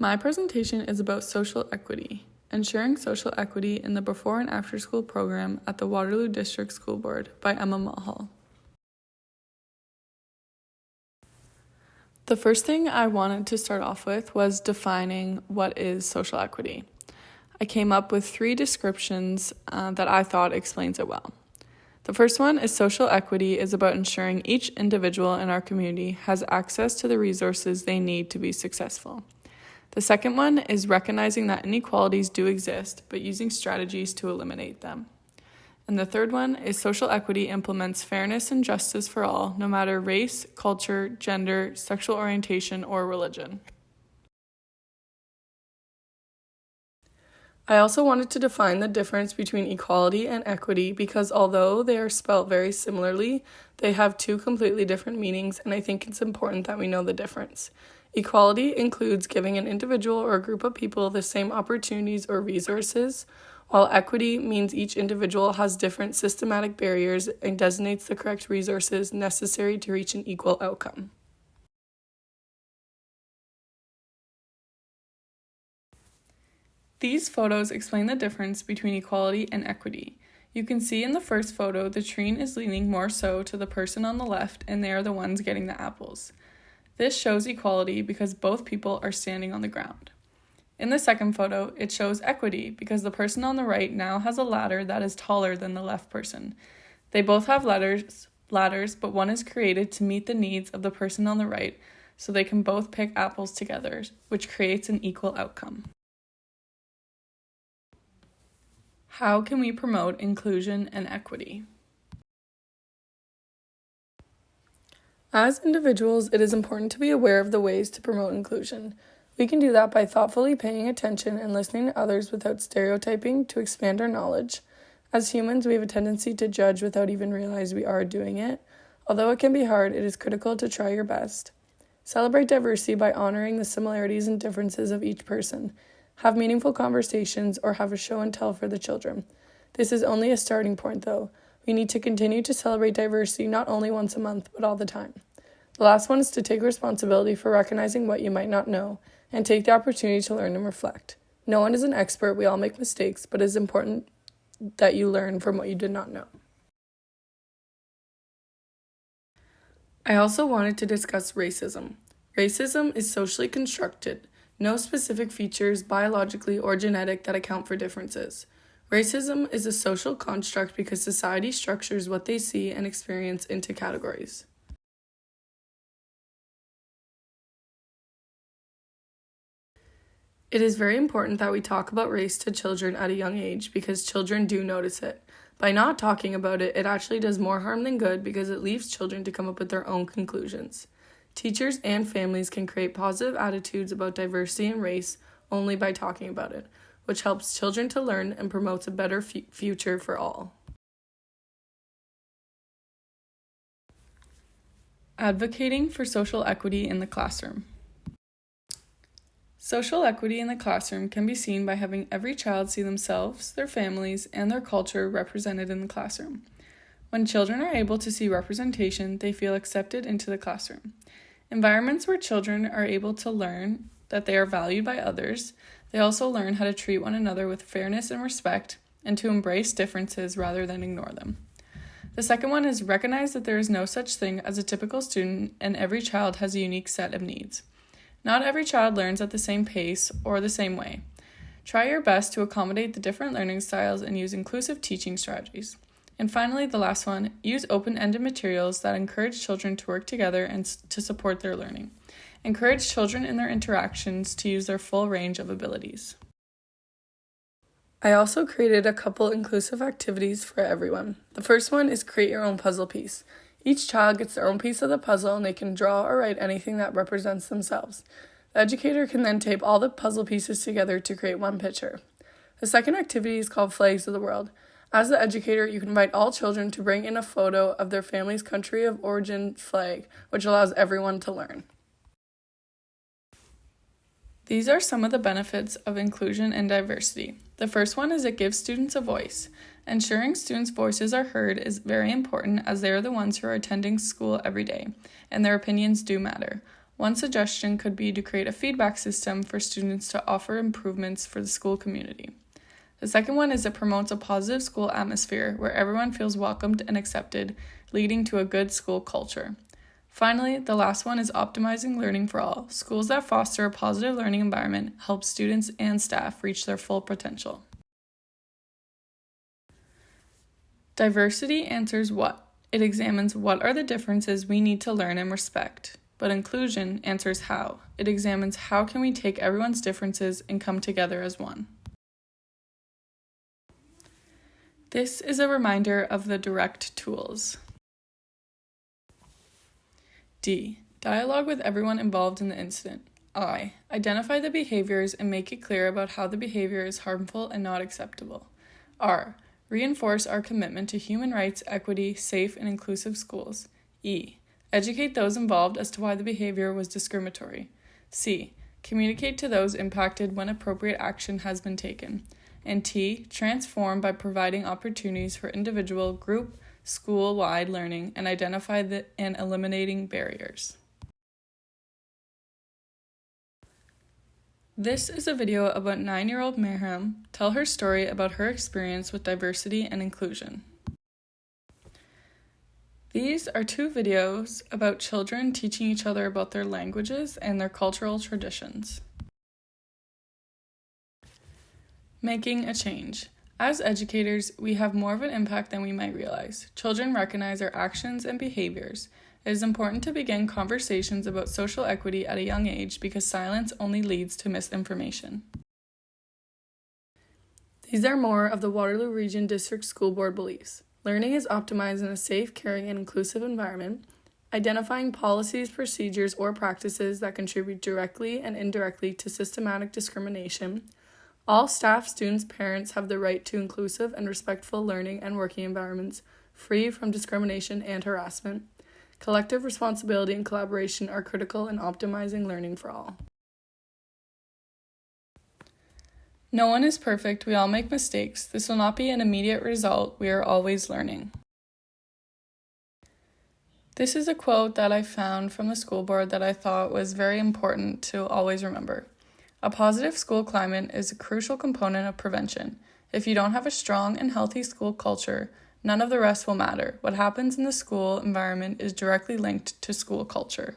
My presentation is about social equity, ensuring social equity in the before and after school program at the Waterloo District School Board by Emma Mulhall. The first thing I wanted to start off with was defining what is social equity. I came up with 3 descriptions that I thought explains it well. The first one is social equity is about ensuring each individual in our community has access to the resources they need to be successful. The second one is recognizing that inequalities do exist, but using strategies to eliminate them. And the third one is social equity implements fairness and justice for all, no matter race, culture, gender, sexual orientation, or religion. I also wanted to define the difference between equality and equity because although they are spelled very similarly, they have 2 completely different meanings, and I think it's important that we know the difference. Equality includes giving an individual or a group of people the same opportunities or resources, while equity means each individual has different systematic barriers and designates the correct resources necessary to reach an equal outcome. These photos explain the difference between equality and equity. You can see in the first photo, the tree is leaning more so to the person on the left, and they are the ones getting the apples. This shows equality because both people are standing on the ground. In the second photo, it shows equity because the person on the right now has a ladder that is taller than the left person. They both have ladders, but one is created to meet the needs of the person on the right, so they can both pick apples together, which creates an equal outcome. How can we promote inclusion and equity? As individuals, it is important to be aware of the ways to promote inclusion. We can do that by thoughtfully paying attention and listening to others without stereotyping to expand our knowledge. As humans, we have a tendency to judge without even realize we are doing it. Although it can be hard, it is critical to try your best. Celebrate diversity by honoring the similarities and differences of each person. Have meaningful conversations or have a show and tell for the children. This is only a starting point, though. We need to continue to celebrate diversity not only once a month, but all the time. The last one is to take responsibility for recognizing what you might not know and take the opportunity to learn and reflect. No one is an expert, we all make mistakes, but it is important that you learn from what you did not know. I also wanted to discuss racism. Racism is socially constructed. No specific features, biologically or genetic, that account for differences. Racism is a social construct because society structures what they see and experience into categories. It is very important that we talk about race to children at a young age because children do notice it. By not talking about it, it actually does more harm than good because it leaves children to come up with their own conclusions. Teachers and families can create positive attitudes about diversity and race only by talking about it, which helps children to learn and promotes a better future for all. Advocating for social equity in the classroom. Social equity in the classroom can be seen by having every child see themselves, their families, and their culture represented in the classroom. When children are able to see representation, they feel accepted into the classroom. Environments where children are able to learn that they are valued by others, they also learn how to treat one another with fairness and respect, and to embrace differences rather than ignore them. The second one is recognize that there is no such thing as a typical student, and every child has a unique set of needs. Not every child learns at the same pace or the same way. Try your best to accommodate the different learning styles and use inclusive teaching strategies. And finally, the last one, use open-ended materials that encourage children to work together and to support their learning. Encourage children in their interactions to use their full range of abilities. I also created a couple inclusive activities for everyone. The first one is create your own puzzle piece. Each child gets their own piece of the puzzle and they can draw or write anything that represents themselves. The educator can then tape all the puzzle pieces together to create one picture. The second activity is called Flags of the World. As the educator, you can invite all children to bring in a photo of their family's country of origin flag, which allows everyone to learn. These are some of the benefits of inclusion and diversity. The first one is it gives students a voice. Ensuring students' voices are heard is very important as they are the ones who are attending school every day, and their opinions do matter. One suggestion could be to create a feedback system for students to offer improvements for the school community. The second one is it promotes a positive school atmosphere where everyone feels welcomed and accepted, leading to a good school culture. Finally, the last one is optimizing learning for all. Schools that foster a positive learning environment help students and staff reach their full potential. Diversity answers what? It examines what are the differences we need to learn and respect. But inclusion answers how. It examines how can we take everyone's differences and come together as one. This is a reminder of the direct tools. D. Dialogue with everyone involved in the incident. I. Identify the behaviors and make it clear about how the behavior is harmful and not acceptable. R. Reinforce our commitment to human rights, equity, safe, and inclusive schools. E. Educate those involved as to why the behavior was discriminatory. C. Communicate to those impacted when appropriate action has been taken. And T. Transform by providing opportunities for individual, group, school-wide learning and identify and eliminating barriers. This is a about 9-year-old Merham tell her story about her experience with diversity and inclusion. These are 2 videos about children teaching each other about their languages and their cultural traditions. Making a change. As educators, we have more of an impact than we might realize. Children recognize our actions and behaviors. It is important to begin conversations about social equity at a young age because silence only leads to misinformation. These are more of the Waterloo Region District School Board beliefs. Learning is optimized in a safe, caring, and inclusive environment. Identifying policies, procedures, or practices that contribute directly and indirectly to systematic discrimination. All staff, students, parents have the right to inclusive and respectful learning and working environments, free from discrimination and harassment. Collective responsibility and collaboration are critical in optimizing learning for all. No one is perfect, we all make mistakes. This will not be an immediate result, we are always learning. This is a quote that I found from the school board that I thought was very important to always remember. A positive school climate is a crucial component of prevention. If you don't have a strong and healthy school culture, none of the rest will matter. What happens in the school environment is directly linked to school culture.